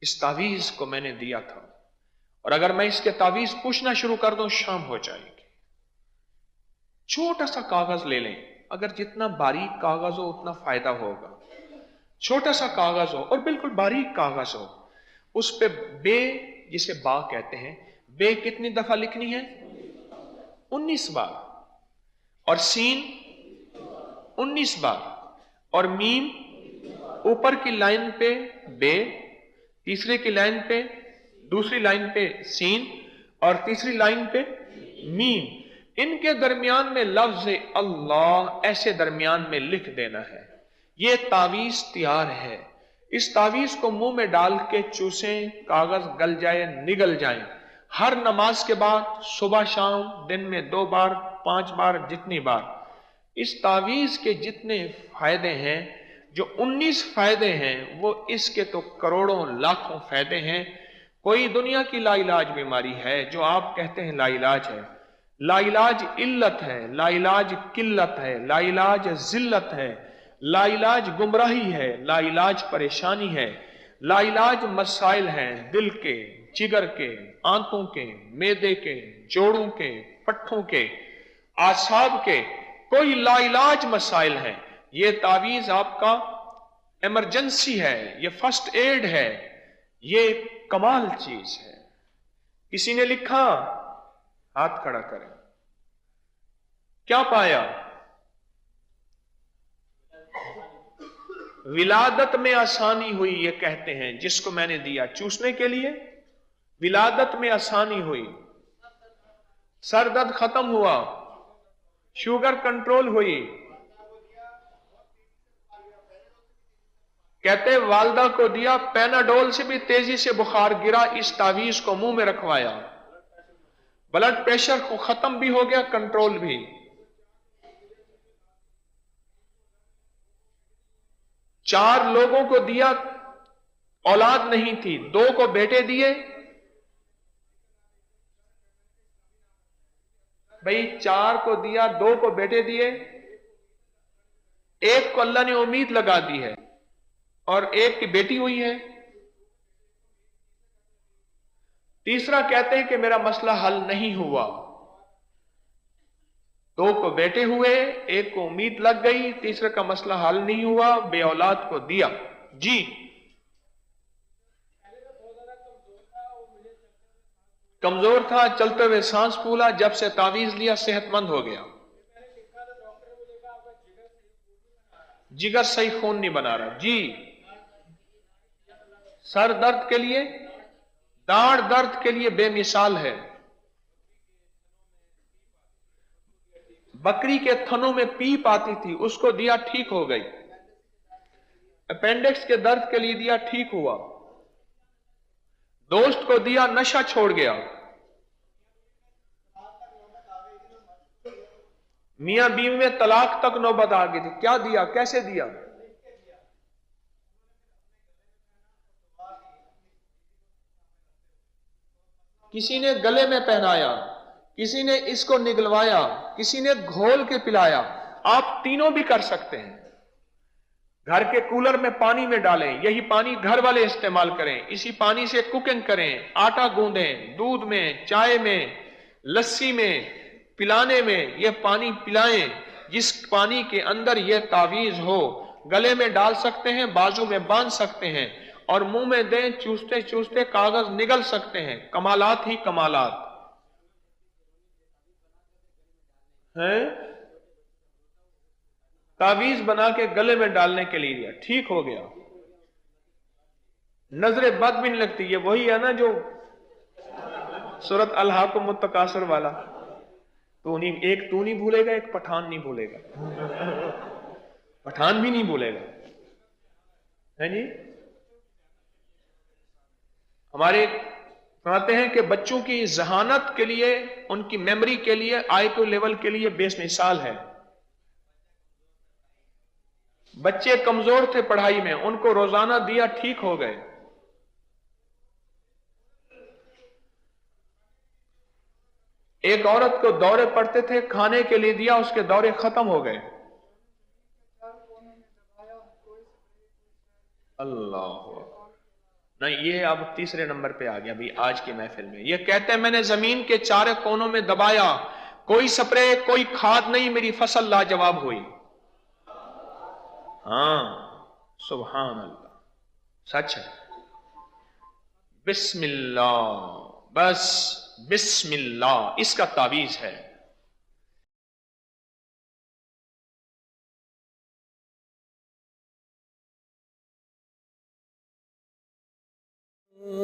इस तावीज को मैंने दिया था, और अगर मैं इसके तावीज पूछना शुरू कर दूं शाम हो जाएगी। छोटा सा कागज ले लें, अगर जितना बारीक कागज हो उतना फायदा होगा। छोटा सा कागज हो और बिल्कुल बारीक कागज हो, उस पे बे, जिसे बा कहते हैं, बे कितनी दफा लिखनी है? 19 बार, और सीन 19 बार, और मीम ऊपर की लाइन पे बे, तीसरे की लाइन पे, दूसरी लाइन पे सीन, और तीसरी लाइन पे मीम। इनके दरमियान में लफ्ज अल्लाह ऐसे दरमियान में लिख देना है। ये तावीज तैयार है। इस तावीज को मुंह में डाल के चूसें, कागज गल जाए, निगल जाए। हर नमाज के बाद, सुबह शाम, दिन में 2 बार, 5 बार, जितनी बार। इस तावीज के जितने फायदे हैं, जो 19 फायदे हैं, वो इसके तो करोड़ों लाखों फायदे हैं। कोई दुनिया की लाइलाज बीमारी है जो आप कहते हैं लाइलाज है, लाइलाज इल्लत है, लाइलाज किल्लत है, लाइलाज जिल्लत है, लाइलाज गुमराही है, लाइलाज परेशानी है, लाइलाज मसाइल हैं दिल के, जिगर के, आंतों के, मैदे के, जोड़ों के, पट्ठों के, आसाब के, कोई लाइलाज मसाइल हैं। ये तावीज आपका इमरजेंसी है, ये फर्स्ट एड है, ये कमाल चीज है। किसी ने लिखा, हाथ खड़ा करें, क्या पाया? विलादत में आसानी हुई, ये कहते हैं जिसको मैंने दिया चूसने के लिए, विलादत में आसानी हुई, सर दर्द खत्म हुआ, शुगर कंट्रोल हुई। कहते वालदा को दिया, पैनाडोल से भी तेजी से बुखार गिरा, इस तावीज को मुंह में रखवाया, ब्लड प्रेशर को खत्म भी हो गया, कंट्रोल भी। चार लोगों को दिया, औलाद नहीं थी, 2 को बेटे दिए। भाई 4 को दिया, 2 को बेटे दिए, 1 को अल्लाह ने उम्मीद लगा दी है और 1 की बेटी हुई है। तीसरा कहते हैं कि मेरा मसला हल नहीं हुआ, 2 को बेटे हुए, 1 को उम्मीद लग गई, तीसरे का मसला हल नहीं हुआ, बे औलाद को दिया। जी कमजोर था, चलते हुए सांस फूला, जब से तावीज लिया सेहतमंद हो गया। जिगर सही खून नहीं बना रहा। जी सर दर्द के लिए, दाढ़ दर्द के लिए बेमिसाल है। बकरी के थनों में पीप आती थी, उसको दिया, ठीक हो गई। अपेंडिक्स के दर्द के लिए दिया, ठीक हुआ। दोस्त को दिया, नशा छोड़ गया। मियां बीवी में तलाक तक नौबत आ गई थी, क्या दिया, कैसे दिया? किसी ने गले में पहनाया, किसी ने इसको निगलवाया, किसी ने घोल के पिलाया। आप तीनों भी कर सकते हैं। घर के कूलर में पानी में डालें, यही पानी घर वाले इस्तेमाल करें, इसी पानी से कुकिंग करें, आटा गूंदें, दूध में, चाय में, लस्सी में, पिलाने में यह पानी पिलाएं। जिस पानी के अंदर यह तावीज हो, गले में डाल सकते हैं, बाजू में बांध सकते हैं और मुंह में दें, चूसते चूसते कागज निगल सकते हैं। कमालात ही कमालात हैं। तावीज बना के गले में डालने के लिए दिया, ठीक हो गया। नजरे बद भी नहीं लगती। ये वही है ना जो सूरत अल-हाकुम तकासुर वाला, तो एक तू नहीं भूलेगा, एक पठान नहीं भूलेगा। पठान भी नहीं भूलेगा, है जी। हमारे कहते हैं कि बच्चों की जहानत के लिए, उनकी मेमोरी के लिए, आईक्यू लेवल के लिए बेमिसाल है। बच्चे कमजोर थे पढ़ाई में, उनको रोजाना दिया, ठीक हो गए। एक औरत को दौरे पड़ते थे, खाने के लिए दिया, उसके दौरे खत्म हो गए। अल्लाह نہیں، یہ اب تیسرے نمبر پہ آ گیا ابھی آج کی محفل میں. یہ کہتے ہیں میں نے زمین کے چارے کونوں میں دبایا، کوئی سپرے کوئی کھاد نہیں، میری فصل لاجواب ہوئی. ہاں، سبحان اللہ، سچ ہے. بسم اللہ، بس بسم اللہ اس کا تعویذ ہے.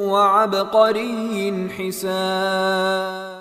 وعبقري حسان